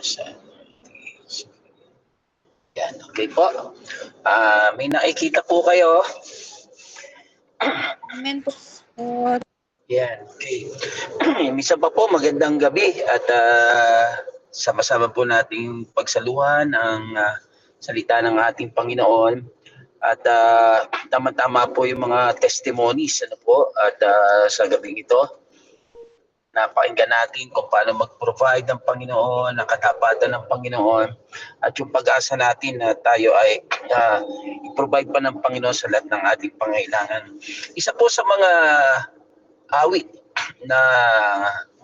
Sa yan, okay po. May nakikita po kayo. Amen po. Yan, okay. Misa pa po, magandang gabi at sama-sama po nating pagsaluhan ang salita ng ating Panginoon at tama-tama po yung mga testimonies po at sa gabing ito napakinggan natin kung paano mag-provide ng Panginoon, ang katapatan ng Panginoon at yung pag-asa natin na tayo ay i-provide pa ng Panginoon sa lahat ng ating pangailangan. Isa po sa mga awit na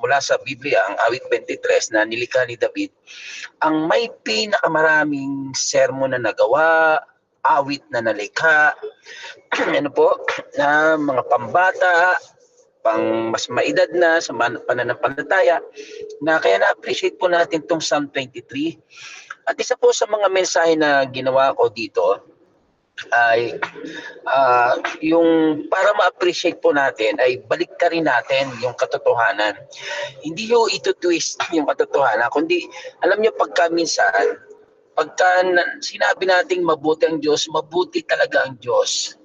mula sa Biblia, ang awit 23 na nilikha ni David, ang may pinakamaraming sermon na nagawa, awit na nalikha, ano po, na mga pambata, pang mas maedad na sa pananampalataya, na kaya na-appreciate po natin itong Psalm 23. At isa po sa mga mensahe na ginawa ko dito ay yung para ma-appreciate po natin ay baliktarin natin yung katotohanan. Hindi yung ito-twist yung katotohanan, kundi alam nyo pagka minsan, pagka sinabi nating mabuti ang Diyos, mabuti talaga ang Diyos.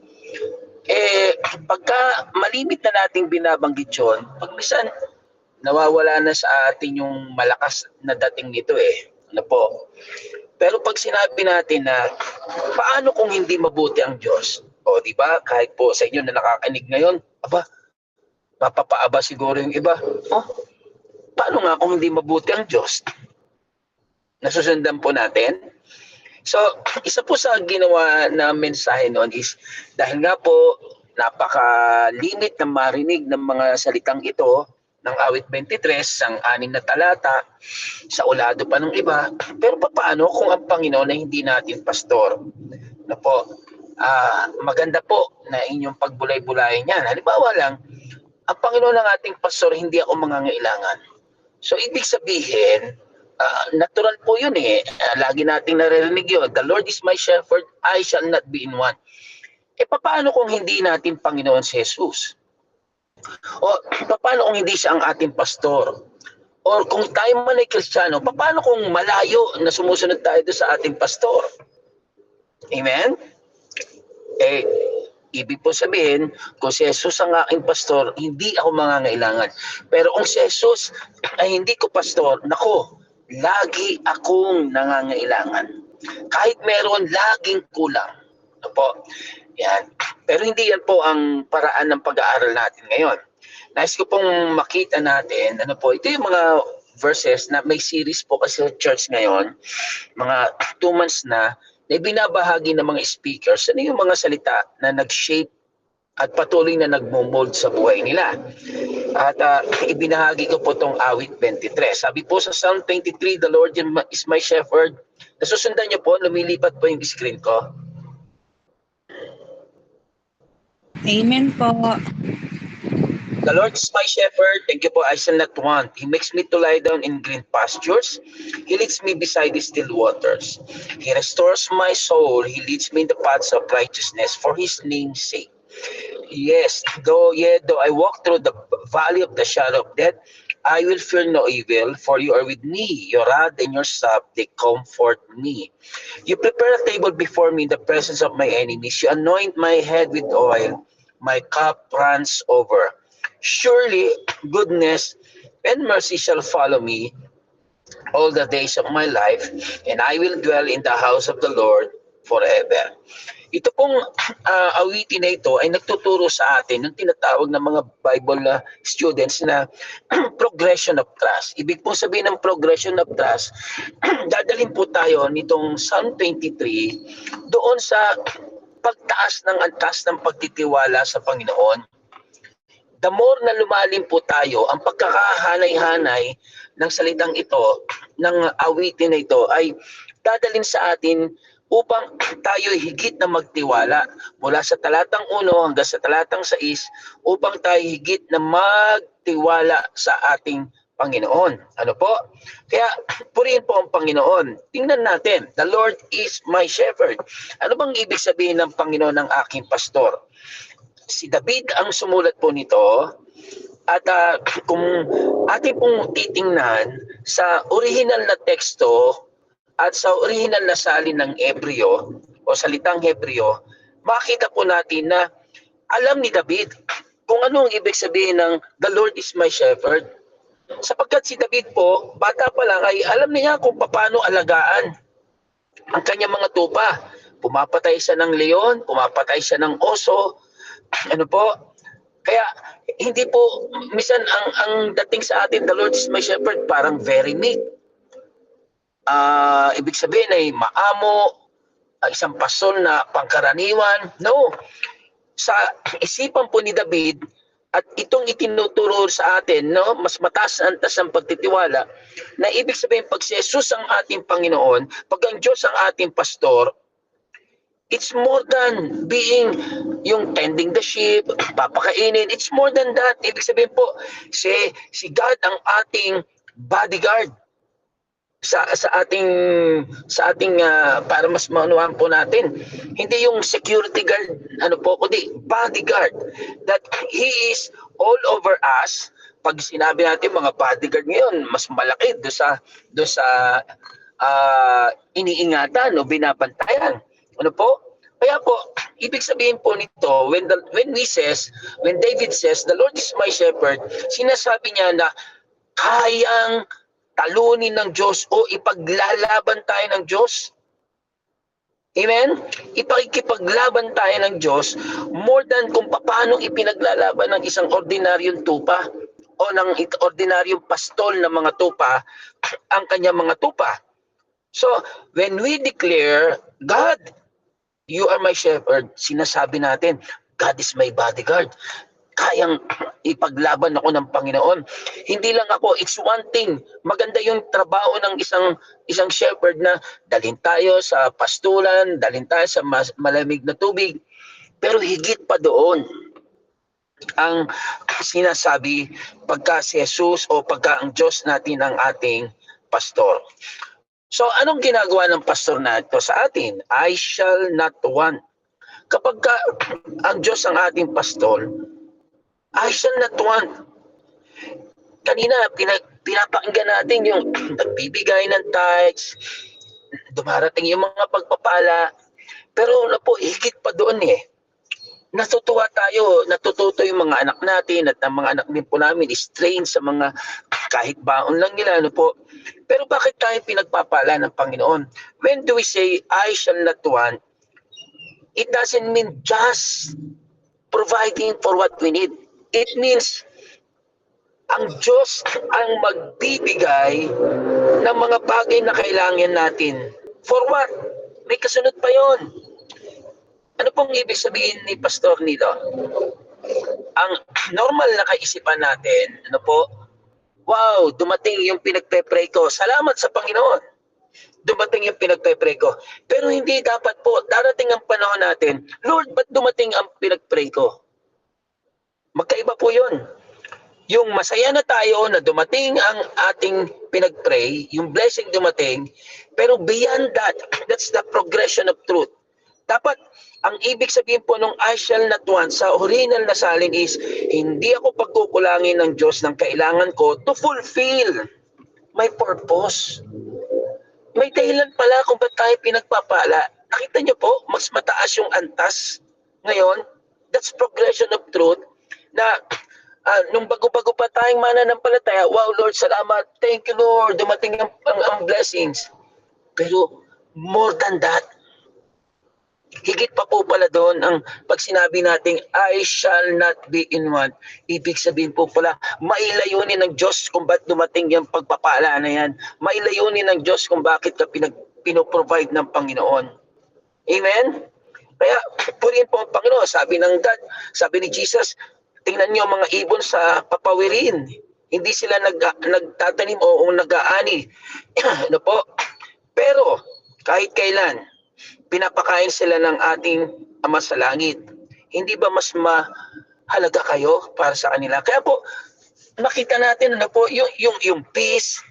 Pagka malimit na nating binabanggit yun, pag minsan nawawala na sa atin yung malakas na dating nito Ano po? Pero pag sinabi natin na paano kung hindi mabuti ang Diyos? O di ba? Kahit po sa inyo na nakakanig ngayon, mapapaaba siguro yung iba. Paano nga kung hindi mabuti ang Diyos? Nasusundan po natin? So, isa po sa ginawa na mensahe noon is dahil nga po napaka-limit na marinig ng mga salitang ito ng awit 23, ang 6 na talata, sa ulado pa ng iba. Pero paano kung ang Panginoon ay hindi natin pastor? Na po, maganda po na inyong pagbulay-bulayan yan. Halimbawa lang, ang Panginoon ng ating pastor, hindi ako mangangailangan. So, ibig sabihin, natural po yun lagi nating naririnig yun. The Lord is my shepherd, I shall not be in want. Paano kung hindi natin Panginoon si Jesus? O paano kung hindi siya ang ating pastor? O kung tayo man ay Kristiyano, paano kung malayo na sumusunod tayo sa ating pastor? Amen? Ibig po sabihin, kung si Jesus ang aking pastor, hindi ako mangangailangan. Pero kung si Jesus ay hindi ko pastor, nako, lagi akong nangangailangan. Kahit meron, laging kulang. Ano po? Yan. Pero hindi yan po ang paraan ng pag-aaral natin ngayon. Nais ko pong makita natin, ito yung mga verses na may series po kasi sa church ngayon, mga 2 months na ibinabahagi ng mga speakers, yung mga salita na nag-shape at patuloy na nagmo-mold sa buhay nila. At ibinahagi ko po itong awit 23. Sabi po sa Psalm 23, the Lord is my shepherd. Nasusundan niyo po, lumilipat po yung screen ko. Amen po. The Lord is my shepherd, thank you po, I shall not want. He makes me to lie down in green pastures. He leads me beside the still waters. He restores my soul. He leads me in the paths of righteousness for His name's sake. Yes, though I walk through the valley of the shadow of death, I will fear no evil, for you are with me. Your rod and your staff, they comfort me. You prepare a table before me in the presence of my enemies. You anoint my head with oil. My cup runs over. Surely goodness and mercy shall follow me all the days of my life, and I will dwell in the house of the Lord forever. Ito pong awitin na ito ay nagtuturo sa atin ng tinatawag ng mga Bible students na progression of trust. Ibig pong sabihin ng progression of trust, dadalhin po tayo nitong Psalm 23 doon sa pagtaas ng antas ng pagtitiwala sa Panginoon. The more na lumalim po tayo, ang pagkakahanay-hanay ng salitang ito, ng awitin na ito, ay dadalhin sa atin upang tayo higit na magtiwala mula sa talatang 1 hanggang sa talatang 6 upang tayo higit na magtiwala sa ating Panginoon. Ano po? Kaya purihin po ang Panginoon. Tingnan natin, the Lord is my shepherd. Ano bang ibig sabihin ng Panginoon ng aking pastor? Si David ang sumulat po nito at kung ating pong titingnan sa original na teksto at sa original na salin ng Hebreo o salitang Hebreo, makita po natin na alam ni David kung ano ang ibig sabihin ng the Lord is my shepherd. Sapagkat si David po, bata pa lang ay alam niya kung paano alagaan ang kanyang mga tupa. Pumapatay siya ng leon, pumapatay siya ng oso, ano po. Kaya hindi po, minsan ang dating sa atin, the Lord is my shepherd, parang very meek. Ibig sabihin ay maamo, isang pasol na pangkaraniwan. No, sa isipan po ni David, at itong itinuturo sa atin, no, mas mataas ang antas ng pagtitiwala, na ibig sabihin pag si Jesus ang ating Panginoon, pag ang Diyos ang ating pastor, it's more than being yung tending the sheep, papakainin. It's more than that. Ibig sabihin po, si God ang ating bodyguard sa ating para mas maunawahan po natin, hindi yung security guard kundi bodyguard, that he is all over us. Pag sinabi natin mga bodyguard ngayon, mas malaki do sa iniingatan o binabantayan, kaya po ibig sabihin po nito, when David says the Lord is my shepherd, sinasabi niya na kayang talunin ng Diyos o ipaglalaban tayo ng Diyos. Amen? Ipagkipaglaban tayo ng Diyos more than kung paano ipinaglalaban ng isang ordinaryong tupa o ng ordinaryong pastol ng mga tupa ang kanyang mga tupa. So, when we declare, God, you are my shepherd, sinasabi natin, God is my bodyguard. Kayang ipaglaban ako ng Panginoon. Hindi lang ako, it's one thing. Maganda yung trabaho ng isang shepherd na dalhin tayo sa pastulan, dalhin tayo sa malamig na tubig. Pero higit pa doon, ang sinasabi pagka si Jesus o pagka ang Diyos natin ang ating pastor. So anong ginagawa ng pastor na ito sa atin? I shall not want. Kapag ang Diyos ang ating pastor, I shall not want. Kanina, pinapakinggan natin yung nagbibigay ng tithes, dumarating yung mga pagpapala, pero higit pa doon natutuwa tayo, natututo yung mga anak natin at ang mga anak din po namin is trained sa mga kahit baon lang nila, Pero bakit tayo pinagpapala ng Panginoon? When do we say, I shall not want, it doesn't mean just providing for what we need. It means ang Diyos ang magbibigay ng mga bagay na kailangan natin. For what? May kasunod pa yon. Ano pong ibig sabihin ni Pastor nito? Ang normal na kaisipan natin, wow, dumating yung pinagpe-pray ko. Salamat sa Panginoon. Dumating yung pinagpe-pray ko. Pero hindi dapat po, darating ang panahon natin, Lord, ba't dumating ang pinagpray ko? Magkaiba po yun. Yung masaya na tayo na dumating ang ating pinagpray, yung blessing dumating, pero beyond that, that's the progression of truth. Dapat, ang ibig sabihin po nung I shall not want sa original na salin is, hindi ako pagkukulangin ng Diyos ng kailangan ko to fulfill my purpose. May dahilan pala kung ba't tayo pinagpapala. Nakita niyo po, mas mataas yung antas ngayon. That's progression of truth. Na nung bago-bago pa tayong mananampalataya, wow Lord, salamat, thank you Lord, dumating ang blessings. Pero more than that, higit pa po pala doon ang pag sinabi nating I shall not be in want. Ibig sabihin po pala, mailayunin ng Diyos kung ba't dumating yung pagpapala na yan. Mailayunin ng Diyos kung bakit ka pinoprovide ng Panginoon. Amen? Kaya purihin po ang Panginoon. Sabi ng God, sabi ni Jesus, tingnan niyo mga ibon sa papawirin. Hindi sila nagtatanim o nag-aani. Pero kahit kailan, pinapakain sila ng ating Ama sa Langit. Hindi ba mas mahalaga kayo para sa kanila? Kaya po, makita natin yung peace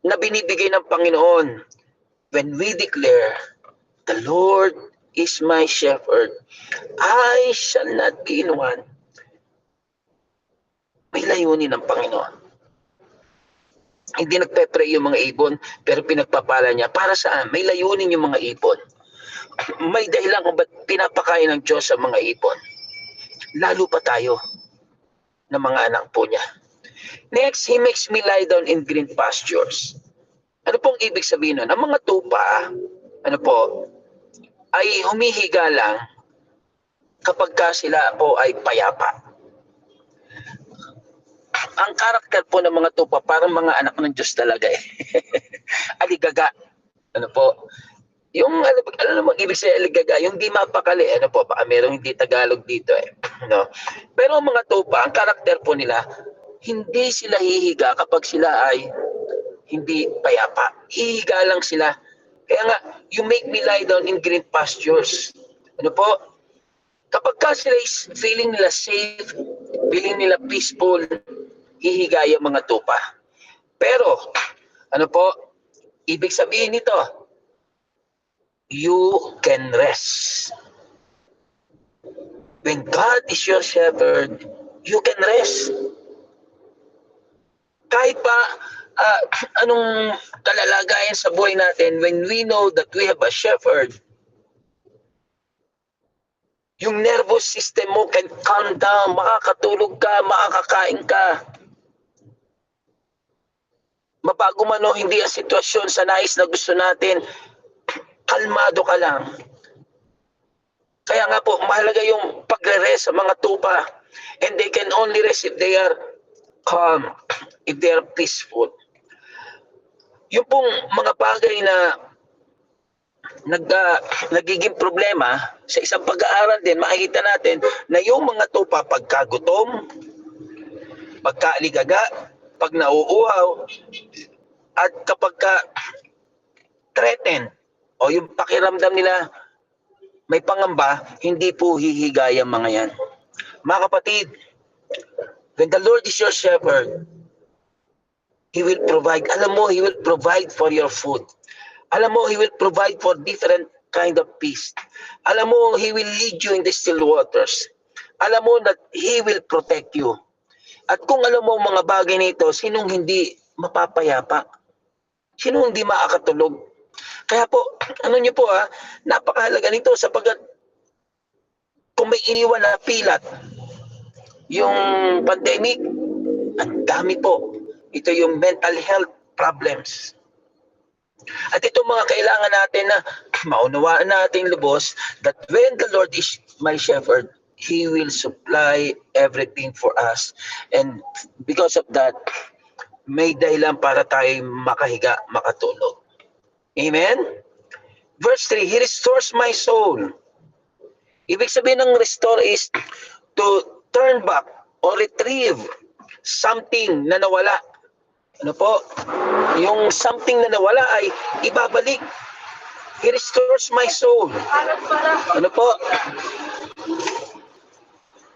na binibigay ng Panginoon when we declare, the Lord is my shepherd. I shall not be in want. May layunin ng Panginoon. Hindi nagpe-pray yung mga ibon, pero pinagpapala niya. Para saan? May layunin yung mga ibon. May dahilan kung ba't pinapakain ng Diyos sa mga ibon. Lalo pa tayo na mga anak po niya. Next, He makes me lie down in green pastures. Ano pong ibig sabihin nun? Ang mga tupa, ano po, ay humihiga lang kapag sila po ay payapa. Ang karakter po ng mga tupa, parang mga anak ng Diyos talaga eh. Aligaga. Ano po? Yung, ano namang ibig sabihin aligaga? Yung di mapakali. Ano po? Baka merong hindi Tagalog dito eh. No? Pero ang mga tupa, ang karakter po nila, hindi sila hihiga kapag sila ay hindi payapa. Hihiga lang sila. Kaya nga, you make me lie down in green pastures. Ano po? Kapag sila is feeling nila safe, feeling nila peaceful, hihiga yung mga tupa. Pero, ano po? Ibig sabihin nito, you can rest. When God is your shepherd, you can rest. Kahit pa anong kalalagayan sa buhay natin, when we know that we have a shepherd, yung nervous system mo can calm down, makakatulog ka, makakakain ka. Mabago man o hindi ang sitwasyon sa nais na gusto natin, kalmado ka lang. Kaya nga po, mahalaga yung pagre-rest sa mga tupa. And they can only rest if they are calm, if they are peaceful. Yung pong mga bagay na nagiging problema, sa isang pag-aaral din, makikita natin na yung mga tupa pagkagutom, pagkaaligaga, pag nauuhaw, at kapag threatened, o yung pakiramdam nila may pangamba, hindi po hihiga yung mga yan. Mga kapatid, when the Lord is your shepherd, He will provide. Alam mo, He will provide for your food. Alam mo, He will provide for different kind of peace. Alam mo, He will lead you in the still waters. Alam mo that He will protect you. At kung alam mo mga bagay nito, sinong hindi mapapayapa? Sinong hindi makakatulog? Kaya po, ano niyo po napakahalaga nito sapagkat kung may iniwan na pilat, yung pandemic, ang dami po. Ito yung mental health problems. At ito mga kailangan natin na maunawaan natin lubos that when the Lord is my shepherd, He will supply everything for us. And because of that, may dahilan para tayo makahiga, makatulog. Amen? Verse 3, He restores my soul. Ibig sabihin ng restore is to turn back or retrieve something na nawala. Ano po? Yung something na nawala ay ibabalik. He restores my soul. Ano po?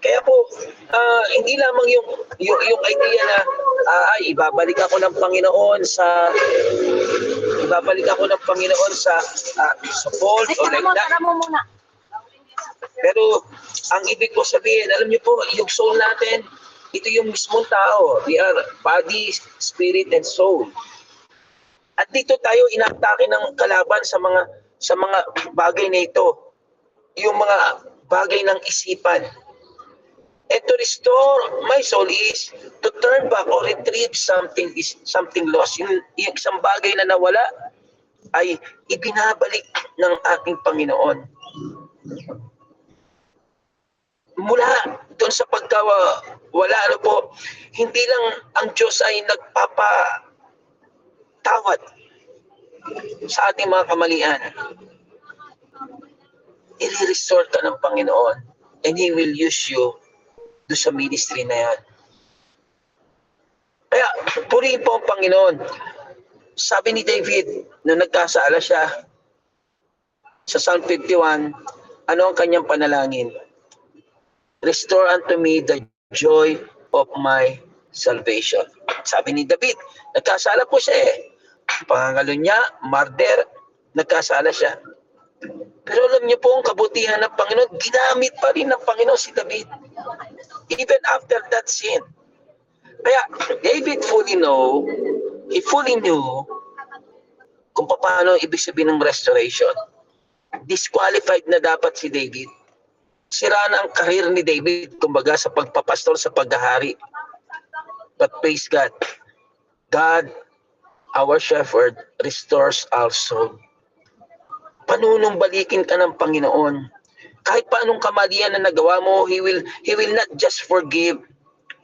Kaya po, hindi lamang yung idea na ay ibabalik ako ng Panginoon sa fault o like that. Pero ang ibig ko sabihin, alam niyo po, yung soul natin, ito yung mismong tao. We are body, spirit, and soul. At dito tayo inatake ng kalaban sa mga bagay na ito. Yung mga bagay ng isipan. And to restore my soul is to turn back or retrieve something lost. Yung isang bagay na nawala ay ibinabalik ng ating Panginoon. Mula doon sa pagkawala, ano po, hindi lang ang Diyos ay nagpapatawad sa ating mga kamalian. I-restore ka ng Panginoon and He will use you doon sa ministry na yan. Kaya, purihin po ang Panginoon. Sabi ni David, na nagkasala siya sa Psalm 51, ano ang kanyang panalangin? Restore unto me the joy of my salvation. Sabi ni David, nagkasala po siya Pangangalo niya, murder, nagkasala siya. Pero alam niyo po ang kabutihan ng Panginoon, ginamit pa rin ng Panginoon si David. Even after that sin. Kaya David fully know He fully knew kung paano ibig sabihin ng restoration. Disqualified na dapat si David. Sira na ang karir ni David, kumbaga sa pagpapastor, sa paghahari. But praise God. God, our shepherd, restores our soul. Panunumbalikin ka ng Panginoon. Kahit paanong kamalian na nagawa mo, He will not just forgive.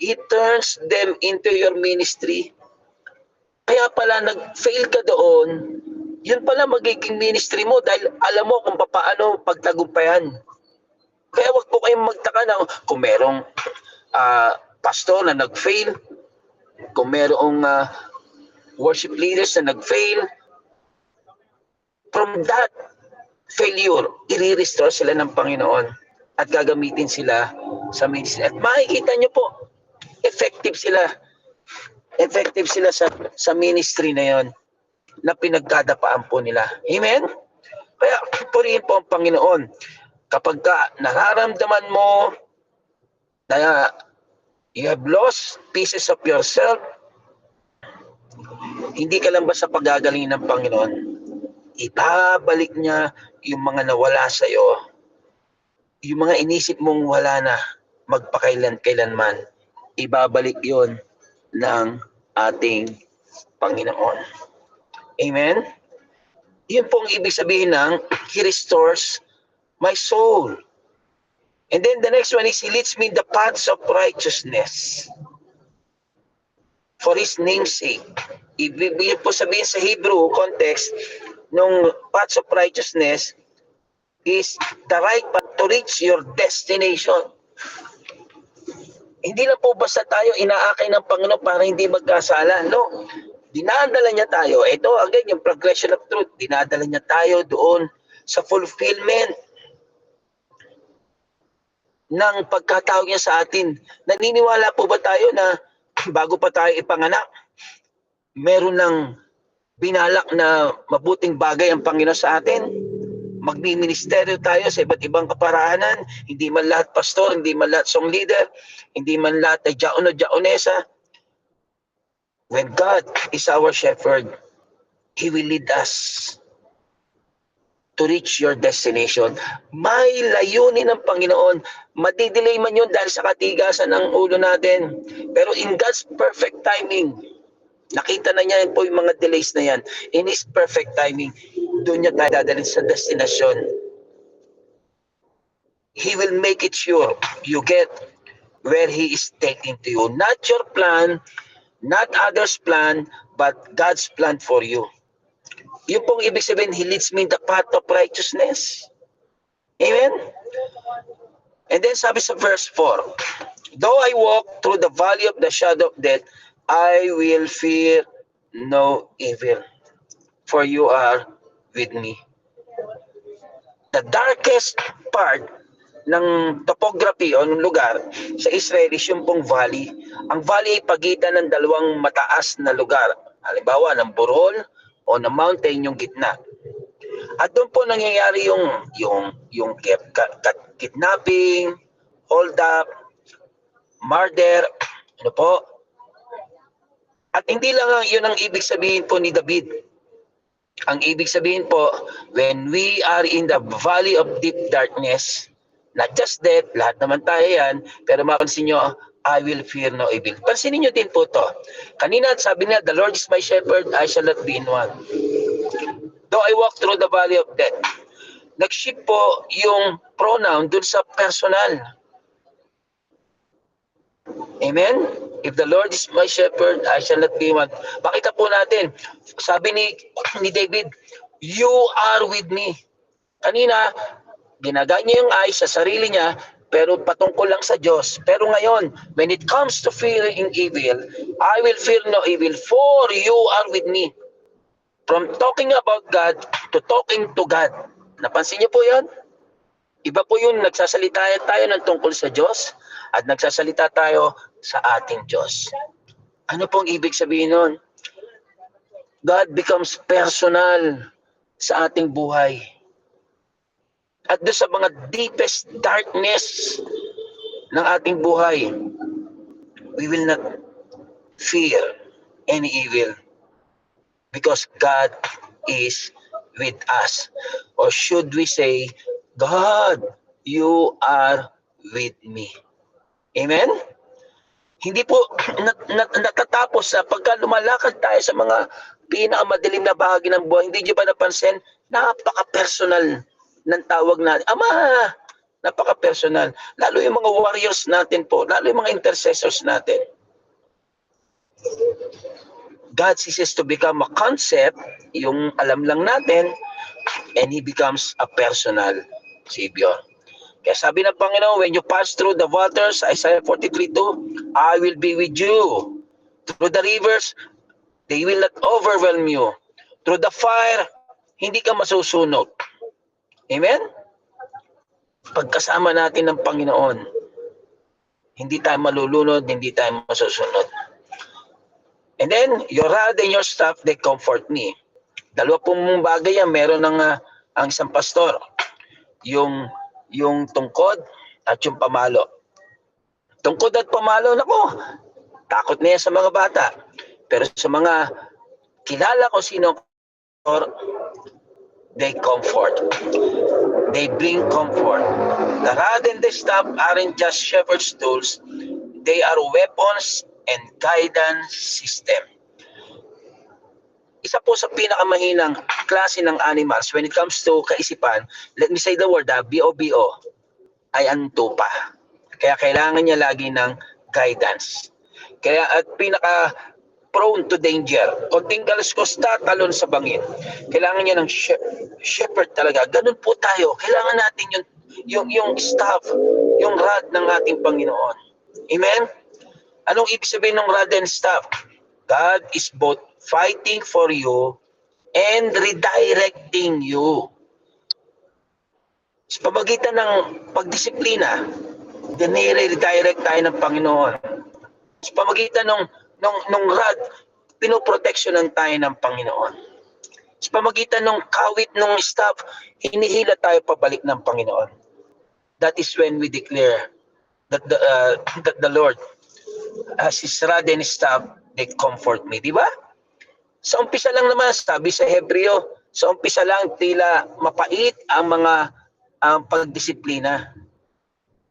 He turns them into your ministry. Kaya pala nag-fail ka doon, yun pala magiging ministry mo dahil alam mo kung paano pagtagumpayan. Kaya wag po kayong magtaka na kung merong pastor na nag-fail, kung merong worship leaders na nag-fail, from that failure, i-restore sila ng Panginoon at gagamitin sila sa ministry. At makikita nyo po, effective sila. Effective sila sa ministry na yon na pinagdadapaan po nila. Amen? Kaya purihin po ang Panginoon. Kapag ka nararamdaman mo na you have lost pieces of yourself, hindi ka lang ba sa paggagaling ng Panginoon, ibabalik niya yung mga nawala sa iyo, yung mga inisip mong wala na magpakailan-kailanman, ibabalik yon ng ating Panginoon. Amen? Yun pong ibig sabihin ng He restores my soul. And then the next one is He leads me in the paths of righteousness for His name's sake. Ibig po sabihin sa Hebrew context, nung paths of righteousness is the right path to reach your destination. Hindi na po basta tayo inaakay ng Panginoon para hindi magkasala. No. Dinadala niya tayo. Ito, again, yung progression of truth. Dinadala niya tayo doon sa fulfillment ng pagkatawag niya sa atin. Naniniwala po ba tayo na bago pa tayo ipanganak, meron ng binalak na mabuting bagay ang Panginoon sa atin? Magmi-ministeryo tayo sa iba't ibang kaparahanan, hindi man lahat pastor, hindi man lahat song leader, hindi man lahat ay diaon o diaonesa. When God is our shepherd, He will lead us to reach your destination. May layunin ng Panginoon. Madidelay man yun dahil sa katigasan ng ulo natin. Pero in God's perfect timing, nakita na niya po yung mga delays na yan. In His perfect timing, doon niya tayo dadalhin sa destinasyon. He will make it sure you get where He is taking to you. Not your plan, not others' plan, but God's plan for you. Yung pong ibig sabihin, He leads me in the path of righteousness. Amen? And then sabi sa verse 4, though I walk through the valley of the shadow of death, I will fear no evil, for you are with me. The darkest part ng topography o ng lugar sa Israel is yung pong valley. Ang valley ay pagitan ng dalawang mataas na lugar. Halimbawa, ng burol o ng mountain yung gitna. At doon po nangyayari yung kidnapping, hold up, murder, ano po. At hindi lang yun ang ibig sabihin po ni David. Ang ibig sabihin po, when we are in the valley of deep darkness, not just death, lahat naman tayo yan, pero mapansin nyo, I will fear no evil. Pansinin nyo din po to. Kanina sabi niya, the Lord is my shepherd, I shall not be in want. Though I walk through the valley of death. Nag-shift po yung pronoun dun sa personal. Amen? If the Lord is my shepherd, I shall not be in want. Makita po natin, sabi ni David, you are with me. Kanina, ginagaan niya yung eyes sa sarili niya, pero patungkol lang sa Diyos. Pero ngayon, when it comes to fearing evil, I will fear no evil, for you are with me. From talking about God to talking to God. Napansin niyo po yan? Iba po yun, nagsasalita tayo ng tungkol sa Diyos at nagsasalita tayo sa ating Diyos. Ano pong ibig sabihin nun? God becomes personal sa ating buhay. At doon sa mga deepest darkness ng ating buhay, we will not fear any evil. because God is with us. Or should we say, God, you are with me. Amen? Hindi po natatapos sa pagka lumalakad tayo sa mga pinakamadilim na bahagi ng buhay. Hindi niyo ba napansin? Napaka-personal ng tawag natin. Ama! Napaka-personal. Lalo yung mga warriors natin po. Lalo yung mga intercessors natin. God ceases to become a concept, yung alam lang natin, and He becomes a personal Savior. Kaya sabi ng Panginoon, when you pass through the waters, Isaiah 43:2, I will be with you. Through the rivers, they will not overwhelm you. Through the fire, hindi ka masusunog. Amen? Pagkasama natin ng Panginoon, hindi tayo malulunod, hindi tayo masusunod. And then, your rod and your staff, they comfort me. Dalawa pong bagay yan, meron ng ang isang pastor. Yung tungkod at yung pamalo. Tungkod at pamalo, nako, takot na yan sa mga bata. Pero sa mga kilala ko sino, they comfort. They bring comfort. The rod and the staff aren't just shepherd's tools. They are weapons and guidance system. Isa po sa pinakamahinang klase ng animals when it comes to kaisipan, let me say the word, B-O-B-O, ay ang tupa. Kaya kailangan niya lagi ng guidance. Kaya at pinaka prone to danger. Konting kaluskos tatalon sa bangin. Kailangan niya ng shepherd talaga. Ganun po tayo. Kailangan natin yung staff, yung rod ng ating Panginoon. Amen? Anong ibig sabihin ng rod and staff? God is both fighting for you and redirecting you. Sa pamagitan ng pagdisiplina, dinire-redirect tayo ng Panginoon. Sa pamagitan ng rod, pinoproteksyonan tayo ng Panginoon. Sa pamagitan ng kawit ng staff, hinihila tayo pabalik ng Panginoon. That is when we declare that the Lord, as His rod and staff, they comfort me. Di ba? Sa umpisa lang naman, sabi sa Hebreo, sa umpisa lang tila mapait ang pagdisiplina.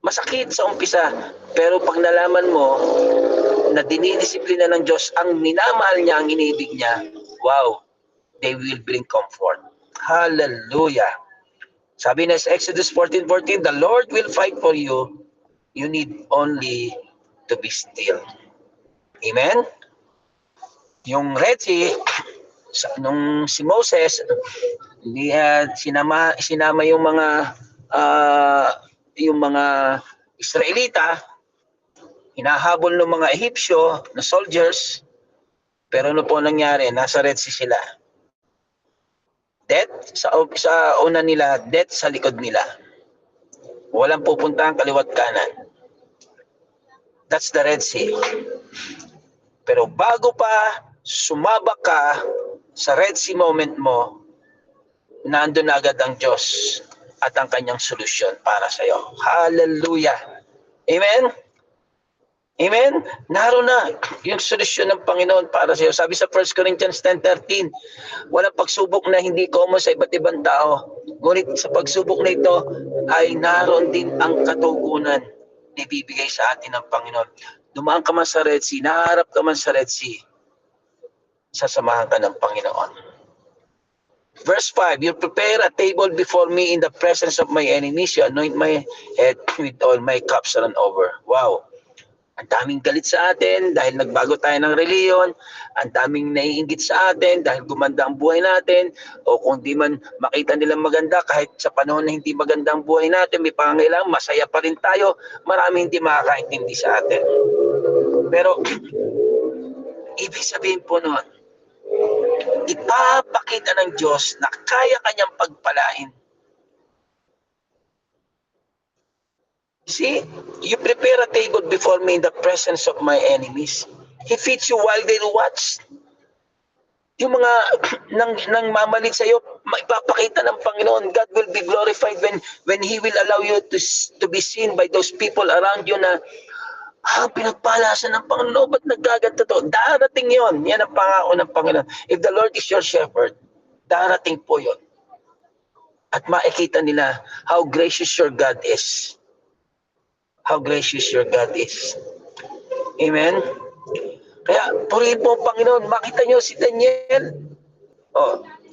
Masakit sa umpisa, pero pag nalaman mo na dinidisiplina ng Diyos ang minamahal niya, ang iniibig niya, wow, they will bring comfort. Hallelujah. Sabi na sa Exodus 14:14, the Lord will fight for you. You need only to be still. Amen? Yung Red Sea, nung si Moses, sinama yung mga Israelita, hinahabol ng mga Ehipsyo na soldiers, pero ano po nangyari? Nasa Red Sea sila. Death sa una nila, death sa likod nila. Walang pupuntahan kaliwat kanan. That's the Red Sea. Pero bago pa sumabak ka sa Red Sea moment mo, nandun na agad ang Diyos at ang kanyang solusyon para sa iyo. Hallelujah. Amen? Amen? Naroon na yung solusyon ng Panginoon para sa iyo. Sabi sa 1 Corinthians 10:13, walang pagsubok na hindi common sa iba't ibang tao. Ngunit sa pagsubok na ito ay naroon din ang katugunan na ibibigay sa atin ng Panginoon. Dumaan ka man sa Red Sea, naharap ka man sa Red Sea, sasamahan ka ng Panginoon. Verse 5, you prepare a table before me in the presence of my enemies. You anoint my head with all my cups run over. Wow. Ang daming galit sa atin dahil nagbago tayo ng reliyon. Ang daming naiinggit sa atin dahil gumanda ang buhay natin. O kung di man makita nilang maganda, kahit sa panahon na hindi maganda ang buhay natin, may pangangailangan, masaya pa rin tayo. Marami hindi makakaintindi sa atin. Pero, ibig sabihin po noon, ipapakita ng Diyos na kaya kanyang pagpalain. See, you prepare a table before me in the presence of my enemies. He feeds you while they watch. Yung mga nang mamalit sa iyo, maipapakita ng Panginoon. God will be glorified when He will allow you to be seen by those people around you na Pinagpala siya ng Panginoon. Ba't nagkaganto to? Darating yon. Yan ang pangako ng Panginoon. If the Lord is your shepherd, darating po yon. At makikita nila how gracious your God is. How gracious your God is. Amen? Kaya, purihin po ang Panginoon. Makita nyo si Daniel.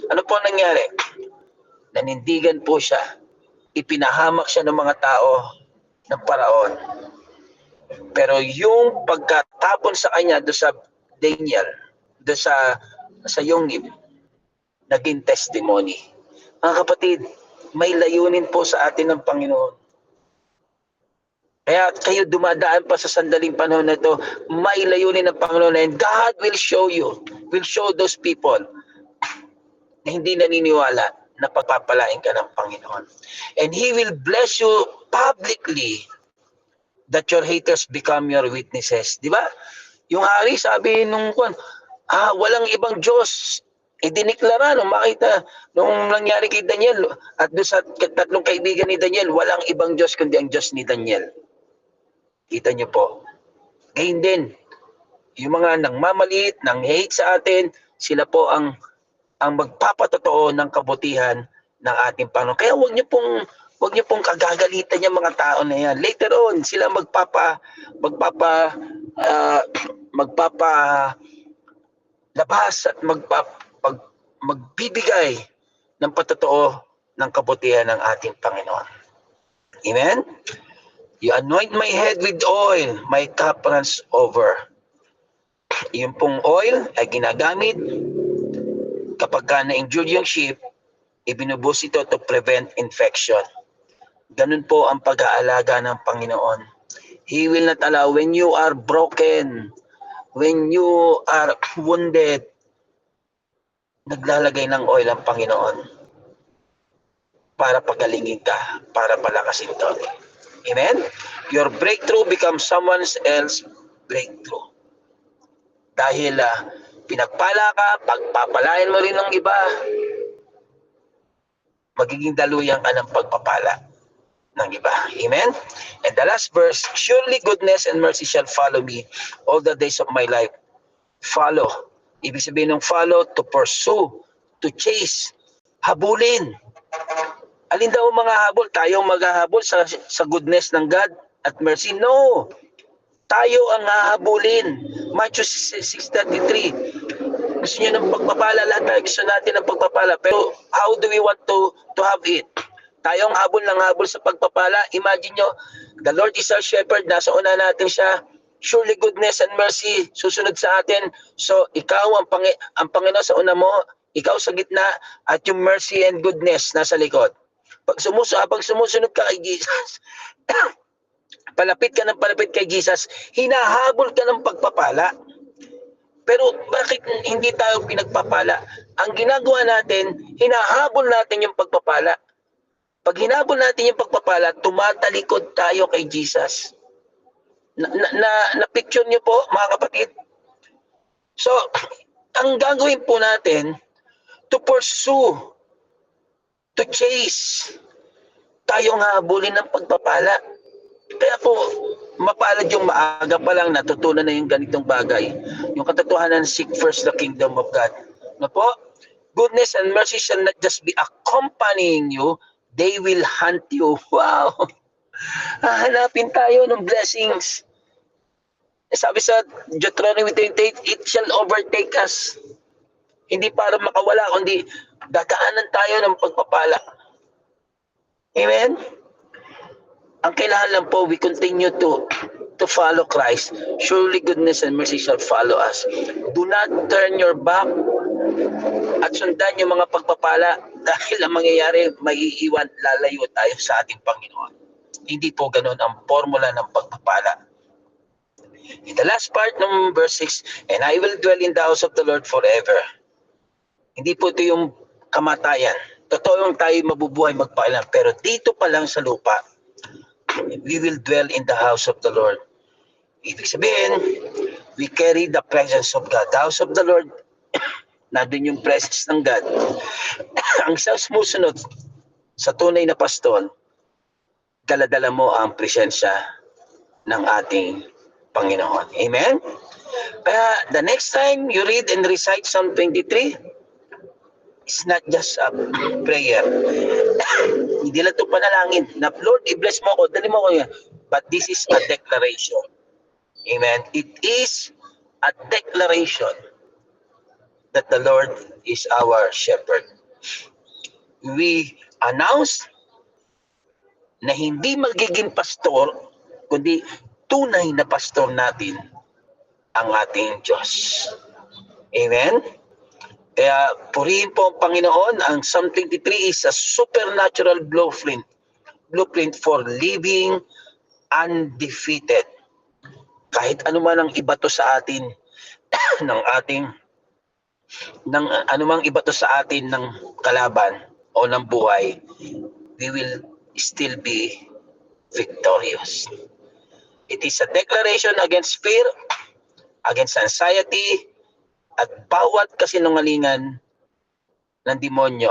Ano po nangyari? Nanindigan po siya. Ipinahamak siya ng mga tao ng Paraon. Pero yung pagkatapon sa kanya do sa Daniel, do sa Yonglib, naging testimony. Mga kapatid, may layunin po sa atin ng Panginoon. Kaya kayo dumadaan pa sa sandaling panahon na ito, may layunin ng Panginoon, and God will show you, will show those people na hindi naniniwala na pagpapalain ka ng Panginoon. And He will bless you publicly that your haters become your witnesses. Di ba? Yung hari, sabi nung walang ibang Diyos. Diniklara nung makita, nung nangyari kay Daniel, at doon sa tatlong kaibigan ni Daniel, walang ibang Diyos kundi ang Diyos ni Daniel. Kita niyo po. Gayun din, yung mga nangmamaliit, nang hate sa atin, sila po ang magpapatotoo ng kabutihan ng ating Panginoon. Kaya huwag niyo pong kagagalitan yung mga tao na yan. Later on, sila magpapalabas at magbibigay ng patotoo ng kabutihan ng ating Panginoon. Amen? You anoint my head with oil, my cup runs over. Yung pong oil ay ginagamit kapag na-injure yung sheep, ibinubos ito to prevent infection. Ganun po ang pag-aalaga ng Panginoon. He will not allow when you are broken, when you are wounded, naglalagay ng oil ang Panginoon para pagalingin ka, para palakasin ka. Amen? Your breakthrough becomes someone else's breakthrough. Dahil pinagpala ka, pagpapalain mo rin ng iba, magiging daluyan ka ng pagpapala ng iba. Amen? And the last verse, surely goodness and mercy shall follow me all the days of my life. Follow. Ibig sabihin ng follow, to pursue, to chase, habulin. Alin daw mga habol? Tayo maghahabol sa goodness ng God at mercy? No. Tayo ang hahabulin. Matthew 6:33. Gusto niyo ng pagpapala? Lahat tayo gusto natin ng pagpapala. Pero how do we want to have it? Tayo ang habol ng habol sa pagpapala. Imagine nyo, the Lord is our shepherd. Nasa una natin siya. Surely goodness and mercy susunod sa atin. So ikaw ang Panginoon sa una mo, ikaw sa gitna, at yung mercy and goodness nasa likod. Pag sumusunod ka kay Jesus, palapit ka kay Jesus, hinahabol ka ng pagpapala. Pero bakit hindi tayo pinagpapala? Ang ginagawa natin, hinahabol natin yung pagpapala. Pag hinabol natin yung pagpapala, tumatalikod tayo kay Jesus. Na-picture niyo po, mga kapatid? So, ang gagawin po natin, to pursue, to chase, tayong habulin ng pagpapala. Kaya po, mapalad yung maaga pa lang natutunan na yung ganitong bagay. Yung katotohanan, seek first the kingdom of God. Na po, goodness and mercy shall not just be accompanying you, they will hunt you. Wow! Hahanapin tayo ng blessings. Sabi sa Deuteronomy 28, it shall overtake us. Hindi para makawala, kundi dadaanan tayo ng pagpapala. Amen? Ang kailangan lang po, we continue to follow Christ. Surely goodness and mercy shall follow us. Do not turn your back at sundan yung mga pagpapala dahil ang mangyayari, maiiwan, lalayo tayo sa ating Panginoon. Hindi po ganun ang formula ng pagpapala. In the last part ng verse 6, and I will dwell in the house of the Lord forever. Hindi po ito yung kamatayan. Totoo yung tayo mabubuhay magpakailan. Pero dito pa lang sa lupa, we will dwell in the house of the Lord. Ibig sabihin, we carry the presence of God. The house of the Lord, nandun yung presence ng God. Ang isang sumusunod sa tunay na pastol, dala-dala mo ang presensya ng ating Panginoon. Amen? Kaya the next time you read and recite Psalm 23, it's not just a prayer. Hindi lang ito panalangin na, Lord, i-bless mo ako, dali mo ako yan. But this is a declaration. Amen? It is a declaration that the Lord is our shepherd. We announce na hindi magiging pastor, kundi tunay na pastor natin ang ating Diyos. Amen? Kaya purihin po ang Panginoon. Ang Psalm 23 is a supernatural blueprint for living undefeated. Kahit ano man ang ibato sa atin ng anumang ibato sa atin ng kalaban o ng buhay, we will still be victorious. It is a declaration against fear, against anxiety, at bawat kasinungalingan ng demonyo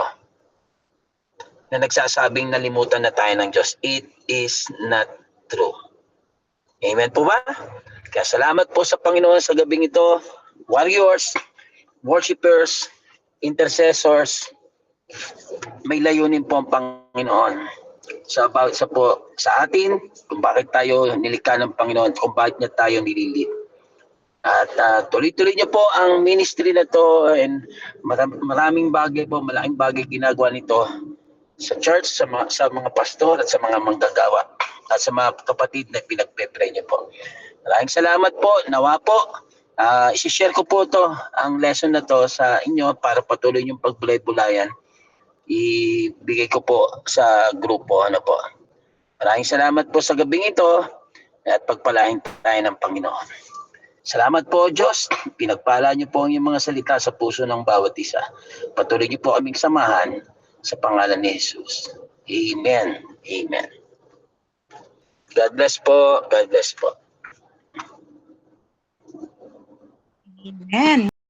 na nagsasabing nalimutan na tayo ng Diyos. It is not true. Amen po ba? Kaya salamat po sa Panginoon sa gabing ito. Warriors, worshipers, intercessors, may layunin po ang Panginoon sa atin, kung bakit tayo nilikha ng Panginoon, kung bakit niya tayo nililit. At tuloy-tuloy niyo po ang ministry na to, and maraming bagay po, malaking bagay ginagawa nito sa church, sa mga pastor at sa mga manggagawa at sa mga kapatid na pinagpe-pray niyo po. Maraming salamat po. Nawa po, isi-share ko po to, ang lesson na to sa inyo para patuloy yung pagbulay-bulayan. Ibigay ko po sa grupo. Maraming salamat po sa gabing ito at pagpalain tayo ng Panginoon. Salamat po, Diyos. Pinagpala niyo po ang iyong mga salita sa puso ng bawat isa. Patuloy niyo po kaming samahan sa pangalan ni Jesus. Amen. Amen. God bless po. God bless po. Amen.